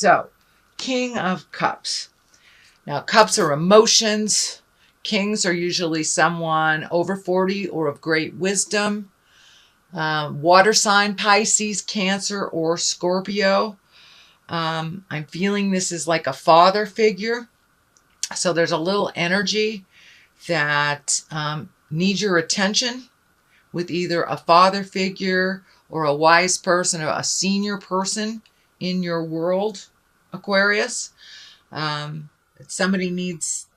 So, King of Cups. Now, cups are emotions. Kings are usually someone over 40 or of great wisdom. Water sign, Pisces, Cancer, or Scorpio. I'm feeling this is like a father figure. So there's a little energy that needs your attention with either a father figure or a wise person or a senior person in your world, Aquarius. Somebody needs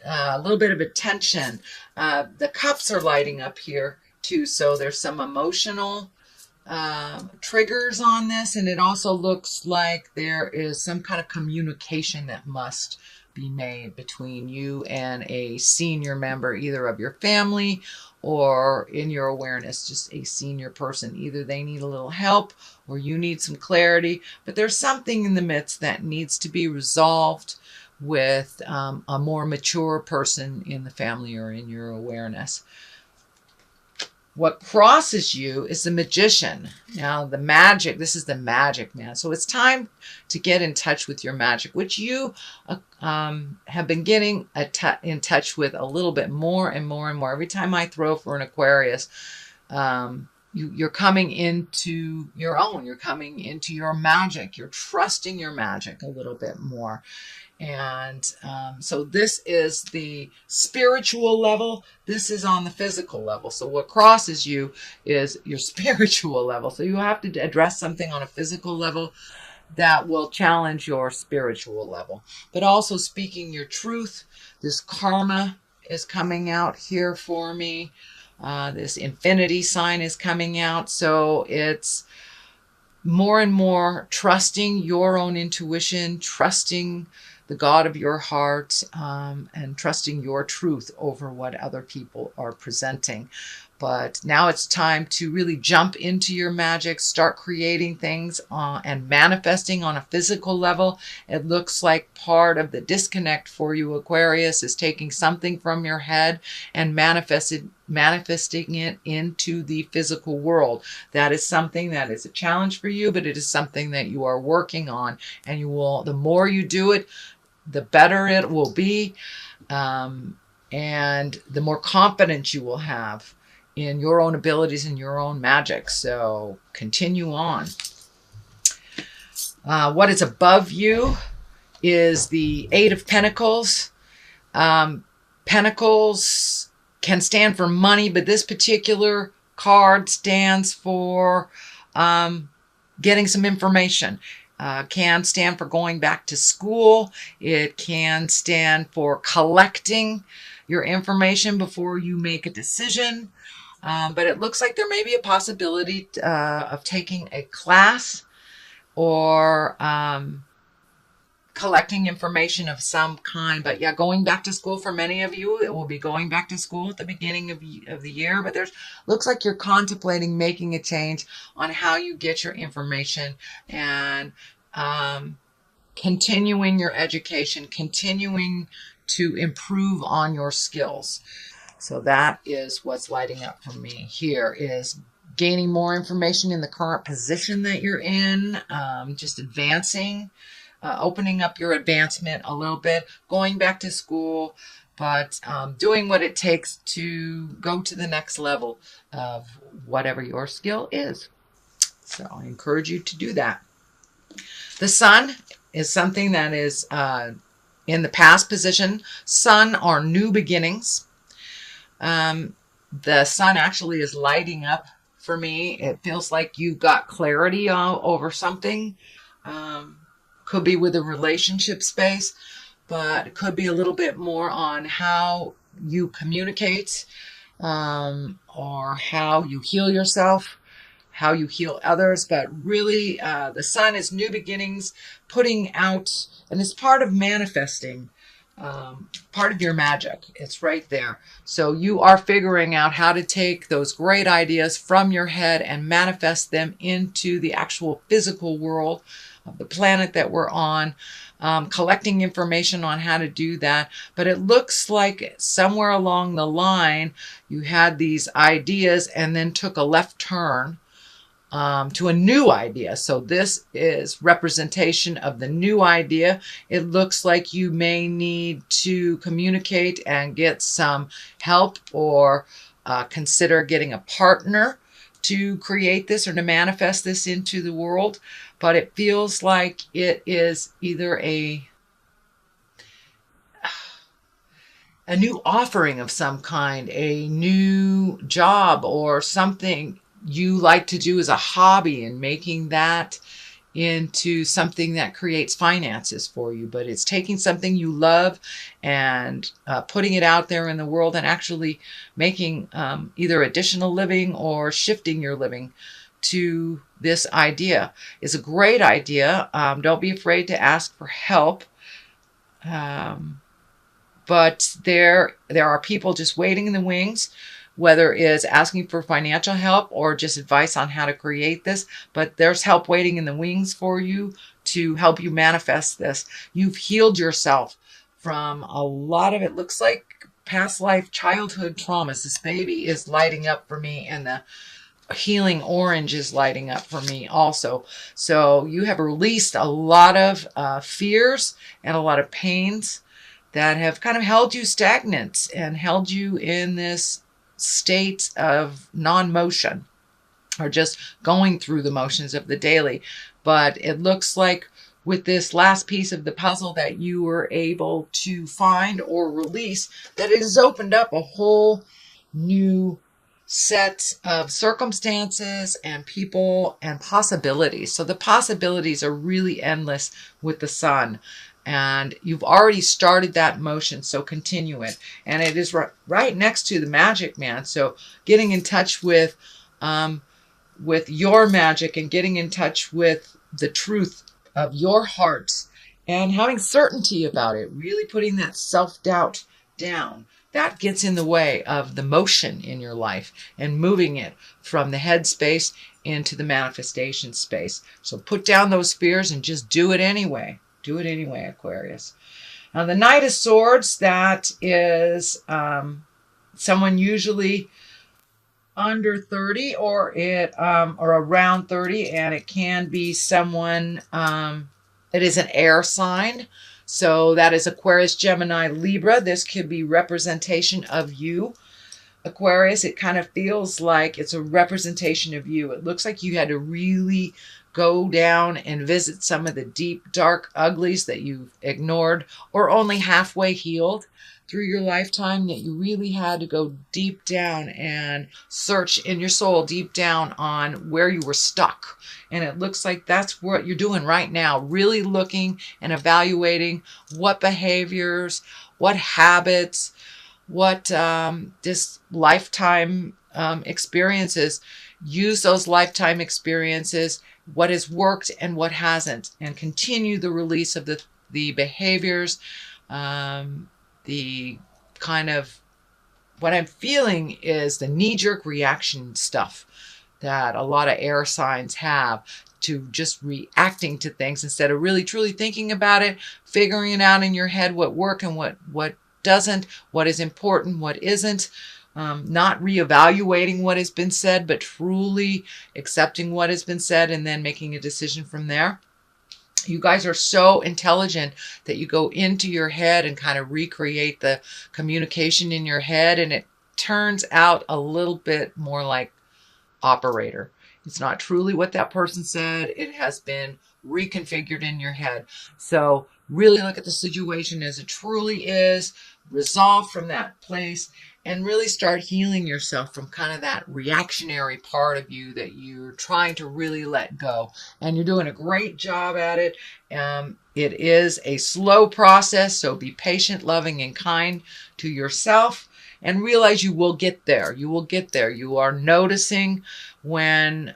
a little bit of attention. The cups are lighting up here too, so there's some emotional triggers on this, and it also looks like there is some kind of communication that must be made between you and a senior member, either of your family or in your awareness, just a senior person. Either they need a little help or you need some clarity, but there's something in the midst that needs to be resolved with a more mature person in the family or in your awareness. What crosses you is the Magician. Now, the magic, this is the magic man. So it's time to get in touch with your magic, which you have been getting in touch with a little bit more and more and more. Every time I throw for an Aquarius, you're coming into your own. You're coming into your magic. You're trusting your magic a little bit more. And so this is the spiritual level. This is on the physical level. So what crosses you is your spiritual level. So you have to address something on a physical level that will challenge your spiritual level. But also speaking your truth. This karma is coming out here for me. This infinity sign is coming out. So it's more and more trusting your own intuition, trusting the God of your heart, and trusting your truth over what other people are presenting. But now it's time to really jump into your magic, start creating things and manifesting on a physical level. It looks like part of the disconnect for you, Aquarius, is taking something from your head and manifesting it into the physical world. That is something that is a challenge for you, but it is something that you are working on, and you will, the more you do it, the better it will be, and the more confidence you will have in your own abilities and your own magic. So continue on. What is above you is the Eight of Pentacles. Pentacles can stand for money, but this particular card stands for getting some information. Can stand for going back to school. It can stand for collecting your information before you make a decision. But it looks like there may be a possibility of taking a class or collecting information of some kind. But yeah, going back to school for many of you, it will be going back to school at the beginning of the year. But there's looks like you're contemplating making a change on how you get your information and continuing your education, continuing to improve on your skills. So that is what's lighting up for me here, is gaining more information in the current position that you're in, just advancing, opening up your advancement a little bit, going back to school, but doing what it takes to go to the next level of whatever your skill is. So I encourage you to do that. The Sun is something that is in the past position. Sun are new beginnings. The Sun actually is lighting up for me. It feels like you got clarity over something. Could be with a relationship space, but it could be a little bit more on how you communicate, or how you heal yourself, how you heal others. But really, the Sun is new beginnings, putting out, and it's part of manifesting, part of your magic. It's right there. So you are figuring out how to take those great ideas from your head and manifest them into the actual physical world of the planet that we're on, collecting information on how to do that. But it looks like somewhere along the line, you had these ideas and then took a left turn to a new idea. So this is representation of the new idea. It looks like you may need to communicate and get some help, or consider getting a partner to create this or to manifest this into the world. But it feels like it is either a new offering of some kind, a new job, or something you like to do as a hobby, and making that into something that creates finances for you. But it's taking something you love and putting it out there in the world, and actually making either additional living or shifting your living to this idea. Is a great idea. Don't be afraid to ask for help. But there are people just waiting in the wings, whether it's asking for financial help or just advice on how to create this. But there's help waiting in the wings for you to help you manifest this. You've healed yourself from a lot of, it looks like, past life childhood traumas. This baby is lighting up for me, and the healing orange is lighting up for me also. So you have released a lot of fears and a lot of pains that have kind of held you stagnant and held you in this state of non-motion, or just going through the motions of the daily. But it looks like with this last piece of the puzzle that you were able to find or release, that it has opened up a whole new set of circumstances and people and possibilities. So the possibilities are really endless with the sun. And you've already started that motion, so continue it. And it is right next to the magic man. So getting in touch with your magic, and getting in touch with the truth of your heart, and having certainty about it, really putting that self-doubt down. That gets in the way of the motion in your life and moving it from the head space into the manifestation space. So put down those fears and just do it anyway. Do it anyway, Aquarius. Now, the Knight of Swords, that is someone usually under 30 or around 30, and it can be someone that is an air sign. So that is Aquarius, Gemini, Libra. This could be representation of you, Aquarius. It kind of feels like it's a representation of you. It looks like you had to really go down and visit some of the deep, dark uglies that you've ignored or only halfway healed through your lifetime, that you really had to go deep down and search in your soul deep down on where you were stuck. And it looks like that's what you're doing right now, really looking and evaluating what behaviors, what habits, what this lifetime experiences. Use those lifetime experiences, what has worked and what hasn't, and continue the release of the behaviors, the kind of, what I'm feeling is the knee-jerk reaction stuff that a lot of air signs have, to just reacting to things instead of really truly thinking about it, figuring it out in your head what worked and what doesn't, what is important, what isn't. Not reevaluating what has been said, but truly accepting what has been said and then making a decision from there. You guys are so intelligent that you go into your head and kind of recreate the communication in your head, and it turns out a little bit more like operator. It's not truly what that person said. It has been reconfigured in your head. So really look at the situation as it truly is, resolve from that place, and really start healing yourself from kind of that reactionary part of you that you're trying to really let go. And you're doing a great job at it. It is a slow process, so be patient, loving, and kind to yourself, and realize you will get there. You will get there. You are noticing when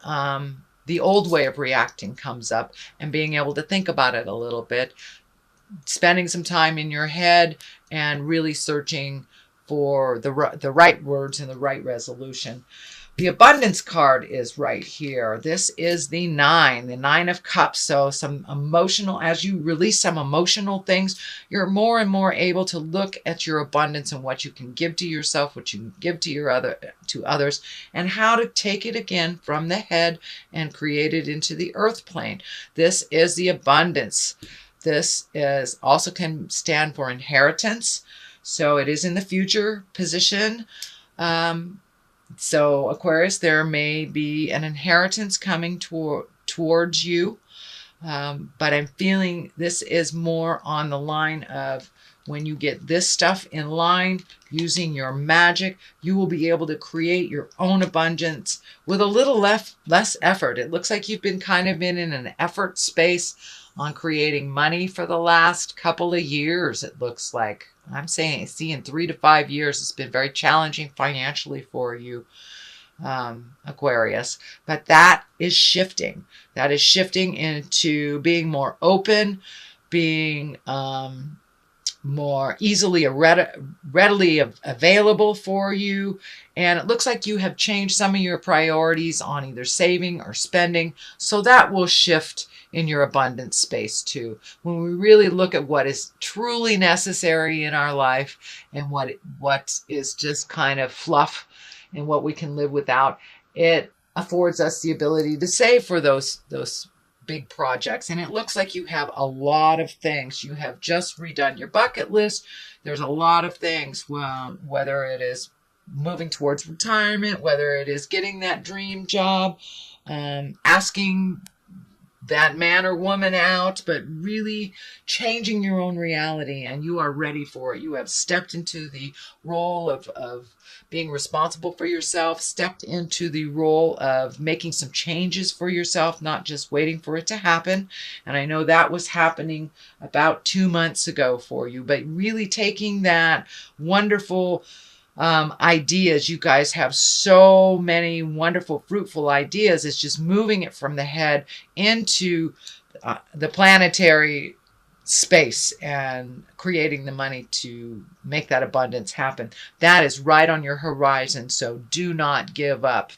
the old way of reacting comes up, and being able to think about it a little bit, spending some time in your head and really searching for the right words and the right resolution. The abundance card is right here. This is the Nine of Cups. So some emotional, as you release some emotional things, you're more and more able to look at your abundance and what you can give to yourself, what you can give to others, and how to take it again from the head and create it into the earth plane. This is the abundance. This is also can stand for inheritance. So it is in the future position. So Aquarius, there may be an inheritance coming towards you. But I'm feeling this is more on the line of when you get this stuff in line, using your magic, you will be able to create your own abundance with a little less effort. It looks like you've been kind of in an effort space on creating money for the last couple of years, it looks like. I'm seeing 3 to 5 years. It's been very challenging financially for you, Aquarius. But that is shifting. That is shifting into being more open, being more readily available for you. And it looks like you have changed some of your priorities on either saving or spending. So that will shift in your abundance space too. When we really look at what is truly necessary in our life and what is just kind of fluff and what we can live without, it affords us the ability to save for those big projects. And it looks like you have a lot of things. You have just redone your bucket list. There's a lot of things, whether it is moving towards retirement, whether it is getting that dream job, asking that man or woman out, but really changing your own reality, and you are ready for it. You have stepped into the role of being responsible for yourself, stepped into the role of making some changes for yourself, not just waiting for it to happen. And I know that was happening about 2 months ago for you, but really taking that wonderful ideas. You guys have so many wonderful, fruitful ideas. It's just moving it from the head into the planetary space and creating the money to make that abundance happen. That is right on your horizon. So do not give up.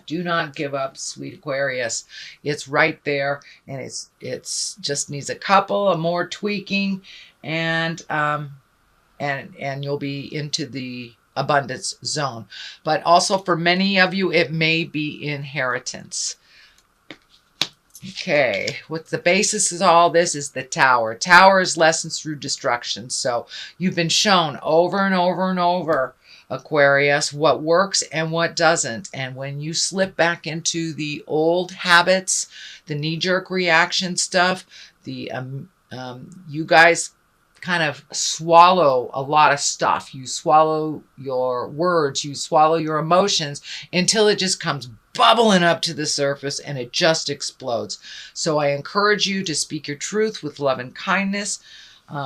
Do not give up, sweet Aquarius. It's right there, and it's just needs a couple of more tweaking, and you'll be into the abundance zone. But also for many of you, it may be inheritance. Okay, what the basis of all this is the Tower. Tower is lessons through destruction. So you've been shown over and over and over, Aquarius, what works and what doesn't. And when you slip back into the old habits, the knee-jerk reaction stuff, you guys kind of swallow a lot of stuff. You swallow your words, you swallow your emotions until it just comes bubbling up to the surface and it just explodes. So I encourage you to speak your truth with love and kindness.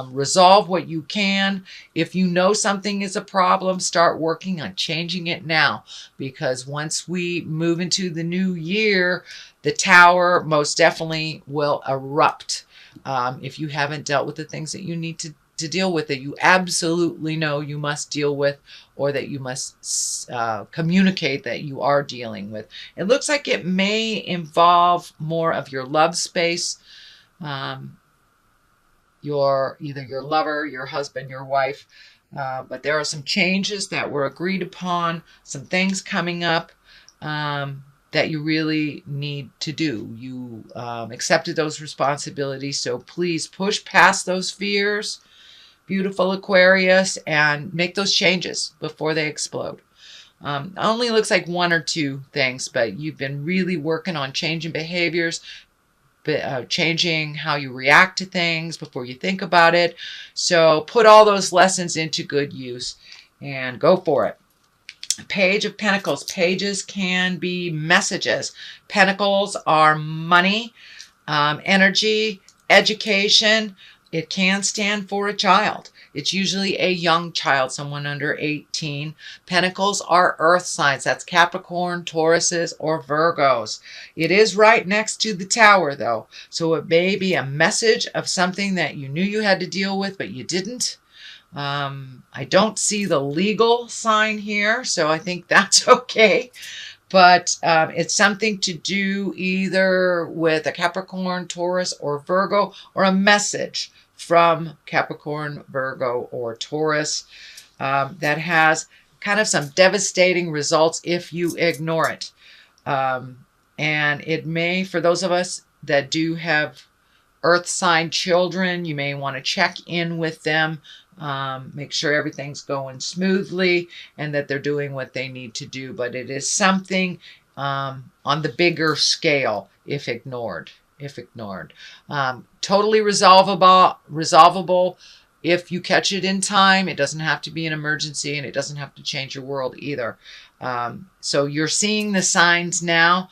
Resolve what you can. If you know something is a problem, start working on changing it now, because once we move into the new year, the Tower most definitely will erupt. If you haven't dealt with the things that you need to deal with, that you absolutely know you must deal with, or that you must communicate that you are dealing with. It looks like it may involve more of your love space, either your lover, your husband, your wife, but there are some changes that were agreed upon, some things coming up that you really need to do. You accepted those responsibilities, so please push past those fears, beautiful Aquarius, and make those changes before they explode. Only looks like 1 or 2 things, but you've been really working on changing behaviors, changing how you react to things before you think about it. So put all those lessons into good use and go for it. Page of Pentacles. Pages can be messages. Pentacles are money, energy, education. It can stand for a child. It's usually a young child, someone under 18. Pentacles are earth signs. That's Capricorn, Tauruses, or Virgos. It is right next to the Tower, though. So it may be a message of something that you knew you had to deal with, but you didn't. I don't see the legal sign here, so I think that's okay. but it's something to do either with a Capricorn, Taurus, or Virgo, or a message from Capricorn, Virgo, or Taurus that has kind of some devastating results if you ignore it. And it may, for those of us that do have earth sign children, you may want to check in with them, make sure everything's going smoothly and that they're doing what they need to do. But it is something on the bigger scale if ignored. Totally resolvable if you catch it in time. It doesn't have to be an emergency, and it doesn't have to change your world either. So you're seeing the signs now.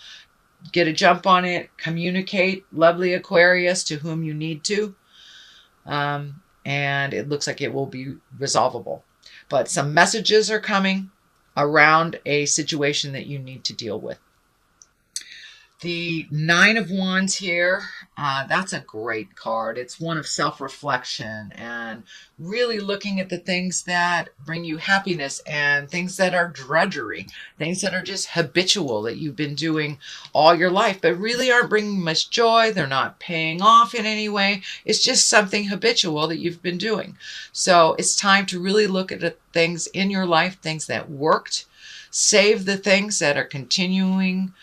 Get a jump on it. Communicate, lovely Aquarius, to whom you need to. And it looks like it will be resolvable. But some messages are coming around a situation that you need to deal with. The Nine of Wands here, that's a great card. It's one of self-reflection and really looking at the things that bring you happiness and things that are drudgery, things that are just habitual that you've been doing all your life, but really aren't bringing much joy. They're not paying off in any way. It's just something habitual that you've been doing. So it's time to really look at the things in your life, things that worked, save the things that are continuing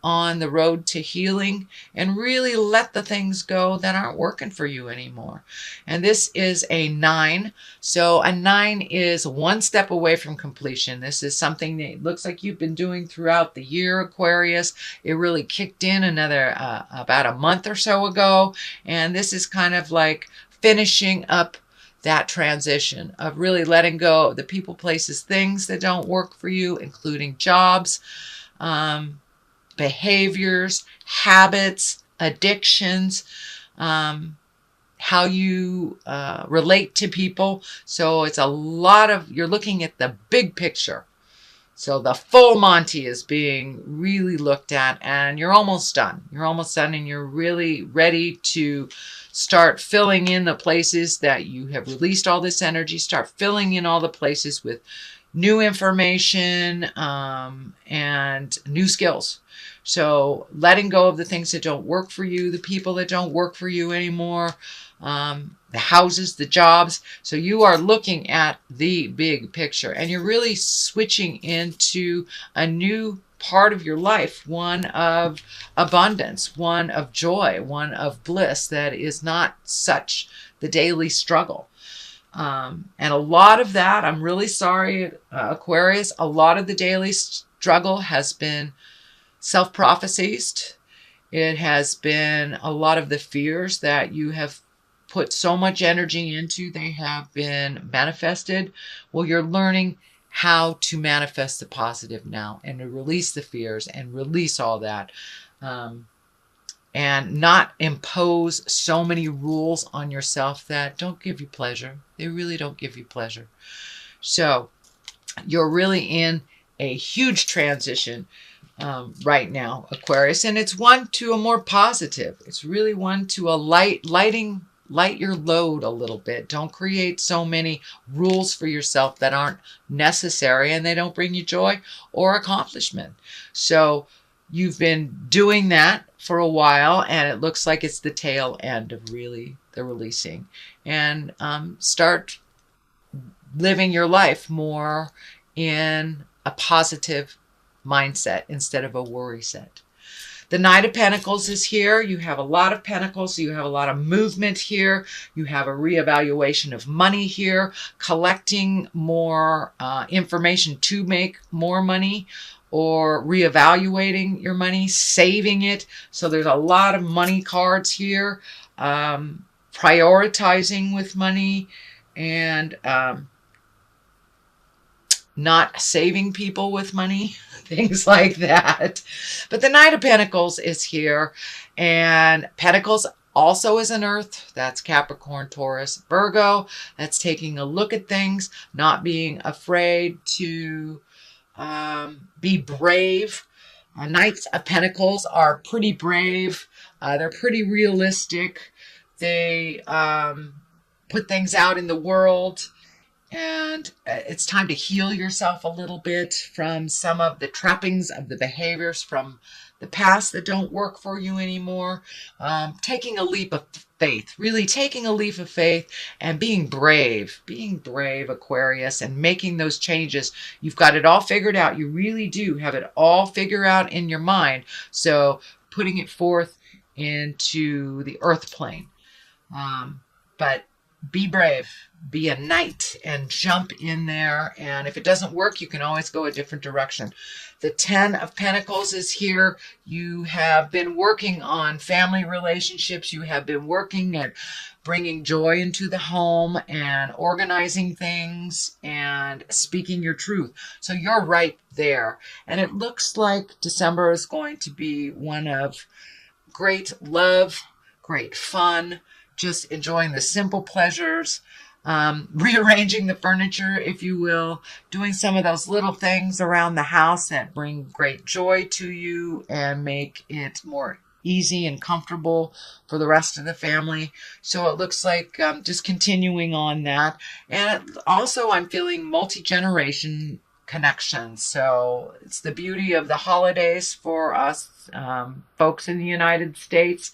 on the road to healing, and really let the things go that aren't working for you anymore. And this is a 9. So a 9 is one step away from completion. This is something that looks like you've been doing throughout the year, Aquarius. It really kicked in another about a month or so ago. And this is kind of like finishing up that transition of really letting go of the people, places, things that don't work for you, including jobs, behaviors, habits, addictions, how you relate to people. So it's a lot of, you're looking at the big picture. So the full Monty is being really looked at, and you're almost done. You're almost done, and you're really ready to start filling in the places that you have released all this energy. Start filling in all the places with new information and new skills. So letting go of the things that don't work for you, the people that don't work for you anymore, the houses, the jobs. So you are looking at the big picture, and you're really switching into a new part of your life, one of abundance, one of joy, one of bliss that is not such the daily struggle. And a lot of that, I'm really sorry, Aquarius, a lot of the daily struggle has been self-prophesied. It has been a lot of the fears that you have put so much energy into, they have been manifested. Well, you're learning how to manifest the positive now, and to release the fears and release all that. And not impose so many rules on yourself that don't give you pleasure. They really don't give you pleasure. So you're really in a huge transition right now, Aquarius, and it's one to a more positive. It's really one to a light your load a little bit. Don't create so many rules for yourself that aren't necessary and they don't bring you joy or accomplishment. So you've been doing that for a while, and it looks like it's the tail end of really the releasing. And start living your life more in a positive mindset instead of a worry set. The Knight of Pentacles is here. You have a lot of pentacles. You have a lot of movement here. You have a reevaluation of money here, collecting more information to make more money, or reevaluating your money, saving it. So there's a lot of money cards here, prioritizing with money, and not saving people with money, things like that. But the Knight of Pentacles is here, and Pentacles also is an earth. That's Capricorn, Taurus, Virgo. That's taking a look at things, not being afraid to be brave. Knights of Pentacles are pretty brave. They're pretty realistic. They put things out in the world And it's time to heal yourself a little bit from some of the trappings of the behaviors from the past that don't work for you anymore. Taking a leap of faith, really taking a leap of faith and being brave, Aquarius, and making those changes. You've got it all figured out. You really do have it all figured out in your mind. So putting it forth into the earth plane. But be brave, be a knight, and jump in there. And if it doesn't work, you can always go a different direction. The 10 of Pentacles is here. You have been working on family relationships. You have been working at bringing joy into the home and organizing things and speaking your truth. So you're right there. And it looks like December is going to be one of great love, great fun, just enjoying the simple pleasures, rearranging the furniture, if you will, doing some of those little things around the house that bring great joy to you and make it more easy and comfortable for the rest of the family. So it looks like just continuing on that. And also I'm feeling multi-generation connections. So it's the beauty of the holidays for us folks in the United States.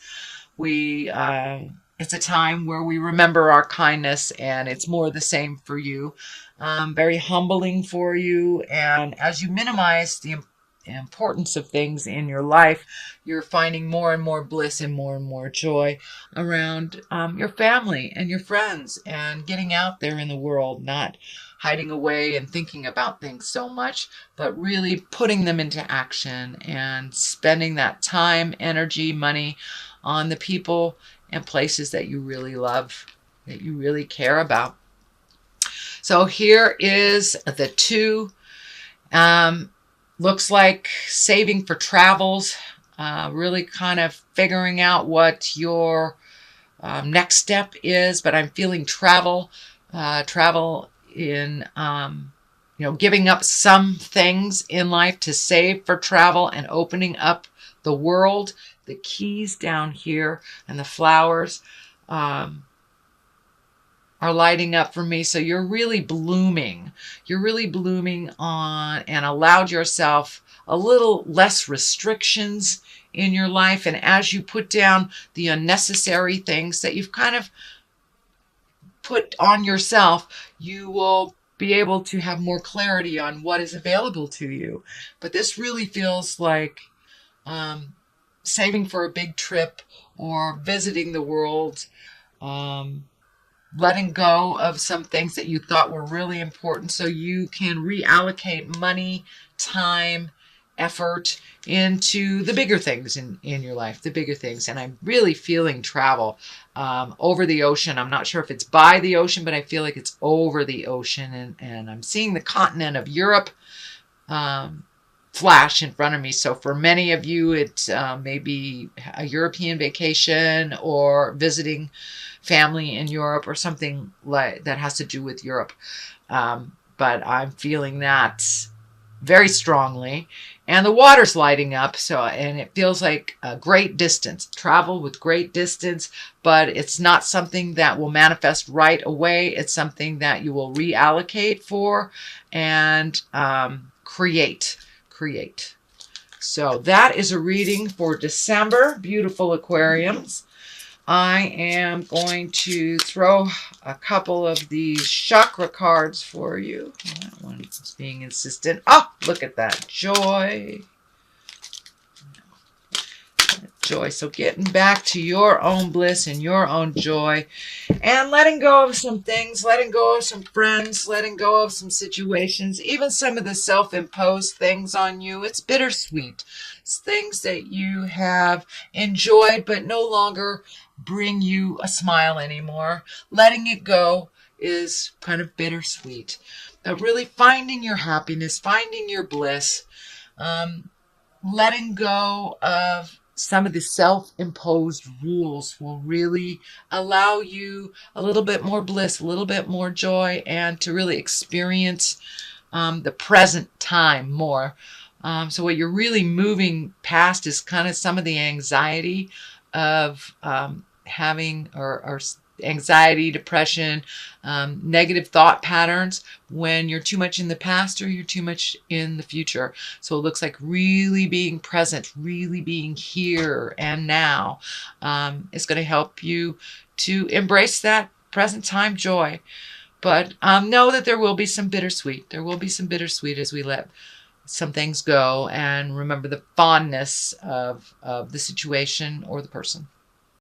It's a time where we remember our kindness, and it's more the same for you. Very humbling for you. And as you minimize the importance of things in your life, you're finding more and more bliss and more joy around your family and your friends and getting out there in the world, not hiding away and thinking about things so much, but really putting them into action and spending that time, energy, money on the people and places that you really love, that you really care about. So here is the 2. Looks like saving for travels, really kind of figuring out what your next step is. But I'm feeling travel in, giving up some things in life to save for travel and opening up the world. The keys down here and the flowers are lighting up for me. So you're really blooming. You're really blooming on and allowed yourself a little less restrictions in your life. And as you put down the unnecessary things that you've kind of put on yourself, you will be able to have more clarity on what is available to you. But this really feels like saving for a big trip or visiting the world, letting go of some things that you thought were really important so you can reallocate money, time, effort into the bigger things in your life, the bigger things. And I'm really feeling travel over the ocean. I'm not sure if it's by the ocean, but I feel like it's over the ocean. And I'm seeing the continent of Europe flash in front of me. So for many of you, it may be a European vacation or visiting family in Europe or something like that has to do with Europe. But I'm feeling that very strongly. And the water's lighting up, and it feels like a great distance, travel with great distance, but it's not something that will manifest right away. It's something that you will reallocate for and create. So that is a reading for December, beautiful Aquariums. I am going to throw a couple of these chakra cards for you. That one is being insistent. Oh, look at that. Joy. Joy. So getting back to your own bliss and your own joy and letting go of some things, letting go of some friends, letting go of some situations, even some of the self-imposed things on you. It's bittersweet. It's things that you have enjoyed but no longer bring you a smile anymore. Letting it go is kind of bittersweet. But really finding your happiness, finding your bliss, letting go of some of the self-imposed rules will really allow you a little bit more bliss, a little bit more joy, and to really experience the present time more. So what you're really moving past is kind of some of the anxiety of having or anxiety, depression, negative thought patterns when you're too much in the past or you're too much in the future. So it looks like really being present, really being here and now is going to help you to embrace that present time joy. But know that there will be some bittersweet. There will be some bittersweet as we let some things go and remember the fondness of the situation or the person.